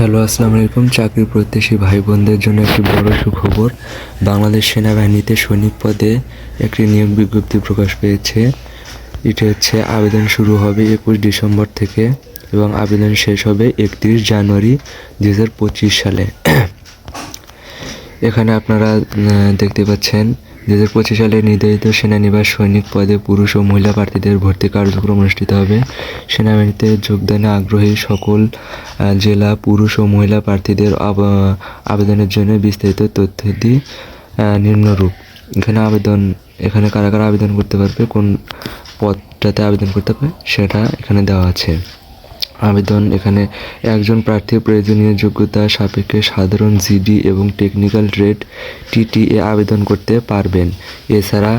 Hello, আসসালামু আলাইকুম। চাকরি প্রত্যাশী ভাই বোনদের জন্য একটি বড় সুখবর। বাংলাদেশ সেনাবাহিনীতে সৈনিক পদে একটি নিয়োগ বিজ্ঞপ্তি প্রকাশ পেয়েছে। এটি হচ্ছে আবেদন শুরু হবে 21 ডিসেম্বর থেকে এবং আবেদন শেষ হবে 31 জানুয়ারি 2025 সালে। এখানে আপনারা দেখতে পাচ্ছেন 2025 সালে নির্ধারিত সেনানিবাস সৈনিক পদে পুরুষ ও মহিলা প্রার্থীদের ভর্তি কার্যক্রম অনুষ্ঠিত হবে। সেনাবাহিনীতে যোগদানে আগ্রহী সকল জেলা পুরুষ ও মহিলা প্রার্থীদের আবেদনের জন্য বিস্তারিত তথ্যাদি নিম্নরূপ। এখানে কারা কারা আবেদন করতে পারবে, কোন পদটাতে আবেদন করতে পারবে সেটা এখানে দেওয়া আছে। এখানে একজন প্রার্থীর প্রয়োজনীয় যোগ্যতা সাপেক্ষে সাধারণ জিডি এবং টেকনিক্যাল ট্রেড টিটিএ আবেদন করতে পারবেন। এছাড়া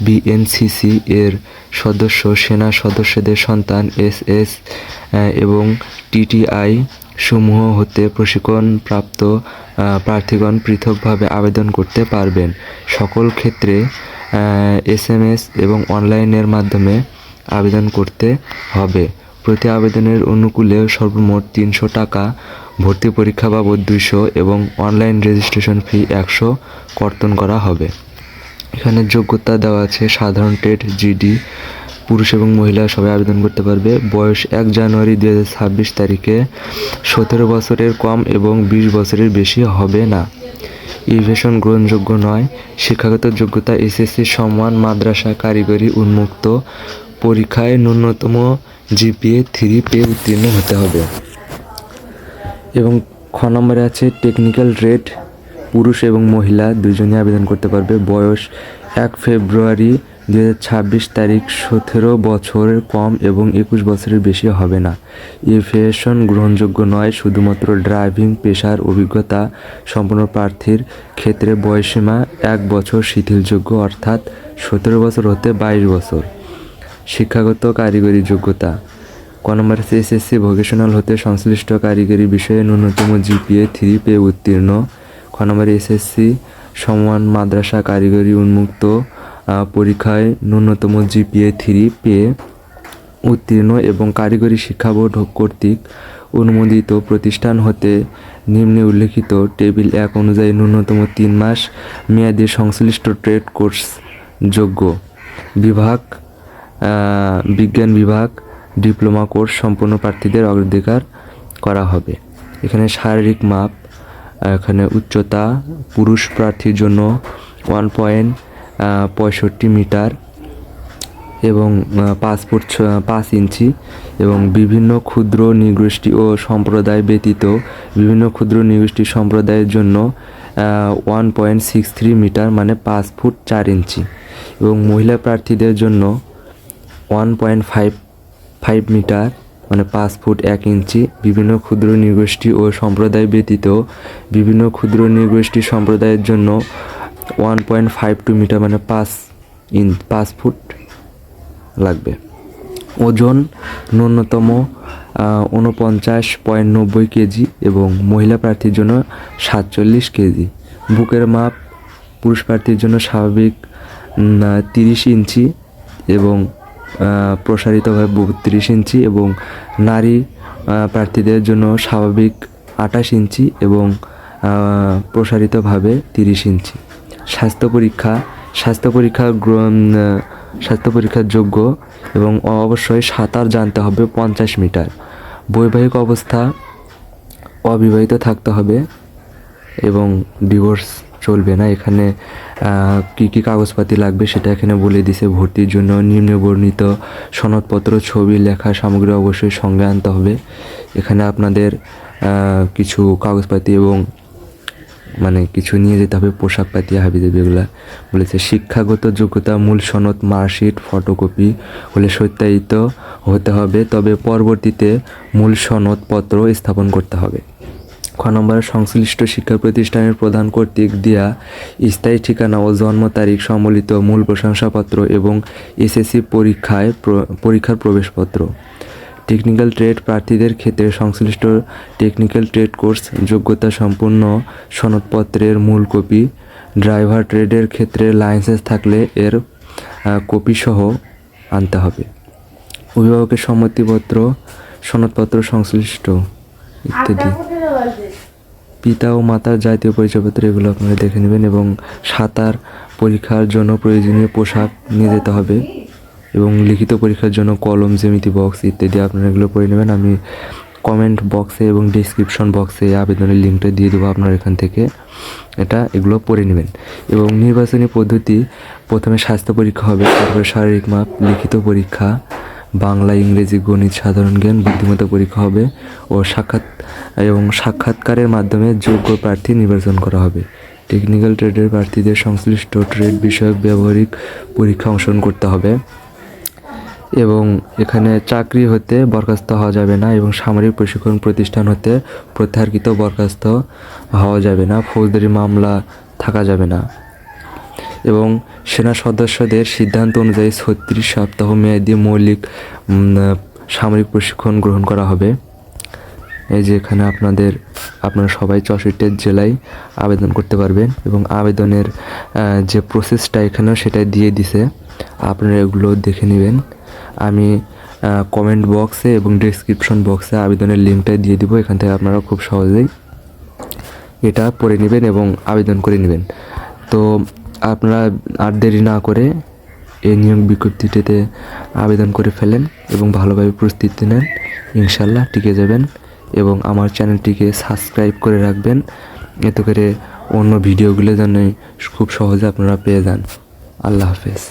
বিএনসিসি এর সদস্য, সেনা সদস্যদের সন্তান, এসএস এবং টিটিআই সমূহ হতে প্রশিক্ষণপ্রাপ্ত প্রার্থীগণ পৃথকভাবে আবেদন করতে পারবেন। সকল ক্ষেত্রে এসএমএস এবং অনলাইনের মাধ্যমে আবেদন করতে হবে। প্রতি আবেদনের অনুকূলে সর্বমোট 300 টাকা, ভর্তি পরীক্ষা বাবদ 200 এবং অনলাইন রেজিস্ট্রেশন ফি 100 কর্তন করা হবে। এখানে যোগ্যতা দেওয়া আছে সাধারণ ট্রেড জিডি, পুরুষ এবং মহিলা সবাই আবেদন করতে পারবে। বয়স 1 জানুয়ারি 2026 তারিখে 17 বছরের কম এবং 20 বছরের বেশি হবে না। ইভেশন গ্রহণযোগ্য নয়। শিক্ষাগত যোগ্যতা এসএসসি সমান মাদ্রাসা কারিগরি উন্মুক্ত পরীক্ষায় ন্যূনতম জিপিএ 3 পেয়ে উত্তীর্ণ হতে হবে। এবং খ নম্বরে আছে টেকনিক্যাল ট্রেড, পুরুষ এবং মহিলা দুজনেই আবেদন করতে পারবে। বয়স 1 ফেব্রুয়ারি 2026 তারিখ 17 বছরের কম এবং 21 বছরের বেশি হবে না। এভিয়েশন গ্রহণযোগ্য নয়। শুধুমাত্র ড্রাইভিং পেশার অভিজ্ঞতা সম্পন্ন প্রার্থীর ক্ষেত্রে বয়সীমা 1 বছর শিথিলযোগ্য, অর্থাৎ 17 বছর হতে 22 বছর। শিক্ষাগত কারিগরি যোগ্যতা ক নম্বর এসএসসি ভোকেশনাল হতে সংশ্লিষ্ট কারিগরি বিষয়ে ন্যূনতম জিপিএ 3 পেয়ে উত্তীর্ণ। খ নম্বর এসএসসি সমান মাদ্রাসা কারিগরি উন্মুক্ত পরীক্ষায় ন্যূনতম জিপিএ 3 পেয়ে উত্তীর্ণ এবং কারিগরি শিক্ষা বোর্ড কর্তৃক অনুমোদিত প্রতিষ্ঠান হতে নিম্নে উল্লেখিত টেবিল 1 অনুযায়ী ন্যূনতম 3 মাস মেয়াদী সংশ্লিষ্ট ট্রেড কোর্স যোগ্য। বিজ্ঞান বিভাগ ডিপ্লোমা কোর্স সম্পন্ন প্রার্থীদের অগ্রাধিকার করা হবে। এখানে শারীরিক মাপ, এখানে উচ্চতা পুরুষ প্রার্থীর জন্য 1.65 মিটার এবং 5 ফুট 5 ইঞ্চি এবং বিভিন্ন ক্ষুদ্র নৃগোষ্ঠী ও সম্প্রদায় ব্যতীত বিভিন্ন ক্ষুদ্র নৃগোষ্ঠী সম্প্রদায়ের জন্য 1.63 মিটার মানে 5 ফুট 4 ইঞ্চি এবং মহিলা প্রার্থীদের জন্য 1.55 মিটার মানে 5 ফুট 1 ইঞ্চি। বিভিন্ন ক্ষুদ্র নৃগোষ্ঠী ও সম্প্রদায় ব্যতীত বিভিন্ন ক্ষুদ্র নৃগোষ্ঠী সম্প্রদায়ের জন্য 1.52 মিটার মানে 5 ফুট লাগবে। ওজন ন্যূনতম 49.90 কেজি এবং মহিলা প্রার্থীর জন্য 47 কেজি। বুকের মাপ পুরুষ প্রার্থীর জন্য স্বাভাবিক 30 ইঞ্চি এবং প্রসারিতভাবে 32 ইঞ্চি এবং নারী প্রার্থীদের জন্য স্বাভাবিক 28 ইঞ্চি এবং প্রসারিতভাবে 30 ইঞ্চি। স্বাস্থ্য পরীক্ষার যোগ্য এবং অবশ্যই সাঁতার জানতে হবে 50 মিটার। বৈবাহিক অবস্থা অবিবাহিত থাকতে হবে এবং ডিভোর্স চলবে না। এখানে কী কী কাগজপাতি লাগবে সেটা এখানে বলে দিছে। ভর্তির জন্য নিম্নে বর্ণিত সনদপত্র, ছবি, লেখা সামগ্রী অবশ্যই সঙ্গে আনতে হবে। এখানে আপনাদের কিছু কাগজপাতি এবং কিছু নিয়ে যেতে হবে, পোশাকপাতি হাবিজাবি এগুলা বলেছে। শিক্ষাগত যোগ্যতা মূল সনদ, মার্কশিট ফটোকপি হলে সত্যায়িত হতে হবে, তবে পরবর্তীতে মূল সনদপত্র স্থাপন করতে হবে। খ নম্বরে সংশ্লিষ্ট শিক্ষা প্রতিষ্ঠানের প্রধান কর্তৃক দেয়া স্থায়ী ঠিকানা ও জন্ম তারিখ সম্বলিত মূল প্রশংসাপত্র এবং এসএসসি পরীক্ষার প্রবেশপত্র। টেকনিক্যাল ট্রেড প্রার্থীদের ক্ষেত্রে সংশ্লিষ্ট টেকনিক্যাল ট্রেড কোর্স যোগ্যতা সম্পূর্ণ সনদপত্রের মূল কপি। ড্রাইভার ট্রেডের ক্ষেত্রে লাইসেন্স থাকলে এর কপি সহ আনতে হবে। অভিভাবকের সম্মতিপত্র, সনদপত্র সংশ্লিষ্ট ইত্যাদি। পিতা ও মাতার জাতীয় পরিচয়পত্র এগুলো আপনারা দেখে নেবেন এবং সাঁতার পরীক্ষার জন্য প্রয়োজনীয় পোশাক নিয়ে যেতে হবে এবং লিখিত পরীক্ষার জন্য কলম, জ্যামিতি বক্স ইত্যাদি আপনারা এগুলো পড়ে নেবেন। আমি কমেন্ট বক্সে এবং ডিসক্রিপশন বক্সে আবেদনের লিঙ্কটা দিয়ে দেবো, আপনারা এখান থেকে এগুলো পড়ে নেবেন। এবং নির্বাচনী পদ্ধতি, প্রথমে স্বাস্থ্য পরীক্ষা হবে, তারপরে শারীরিক মাপ, লিখিত পরীক্ষা, বাংলা, ইংরেজি, গণিত, সাধারণ জ্ঞান, বুদ্ধিমত্তা পরীক্ষা হবে ও সাক্ষাৎকারের মাধ্যমে যোগ্য প্রার্থী নির্বাচন করা হবে। টেকনিক্যাল ট্রেডের প্রার্থীদের সংশ্লিষ্ট ট্রেড বিষয়ক ব্যবহারিক পরীক্ষা অংশগ্রহণ করতে হবে এবং এখানে চাকরি হতে বরখাস্ত হওয়া যাবে না এবং সামরিক প্রশিক্ষণ প্রতিষ্ঠান হতে প্রত্যাহারকৃত বরখাস্ত হওয়া যাবে না, ফৌজদারি মামলা থাকা যাবে না এবং সেনা সদস্যদের সিদ্ধান্ত অনুযায়ী 36 সপ্তাহ মেয়াদী মৌলিক সামরিক প্রশিক্ষণ গ্রহণ করা হবে। এই যে এখানে আপনারা সবাই 64 জেলায় আবেদন করতে পারবেন এবং আবেদনের যে প্রসেসটা এখানেও সেটা দিয়ে দিছে, আপনারা এগুলো দেখে নেবেন। আমি কমেন্ট বক্সে এবং ডেসক্রিপশন বক্সে আবেদনের লিঙ্কটা দিয়ে দিব, এখান থেকে আপনারা খুব সহজেই এটা পড়ে নেবেন এবং আবেদন করে নেবেন। তো আপনারা আর দেরি না করে এই নিয়োগ বিজ্ঞপ্তিটিতে আবেদন করে ফেলেন এবং ভালোভাবে প্রস্তুতি নেন, ইনশাল্লাহ টিকে যাবেন এবং আমার চ্যানেলটিকে সাবস্ক্রাইব করে রাখবেন, এতে করে অন্য ভিডিওগুলো যেন খুব সহজে আপনারা পেয়ে যান। আল্লাহ হাফেজ।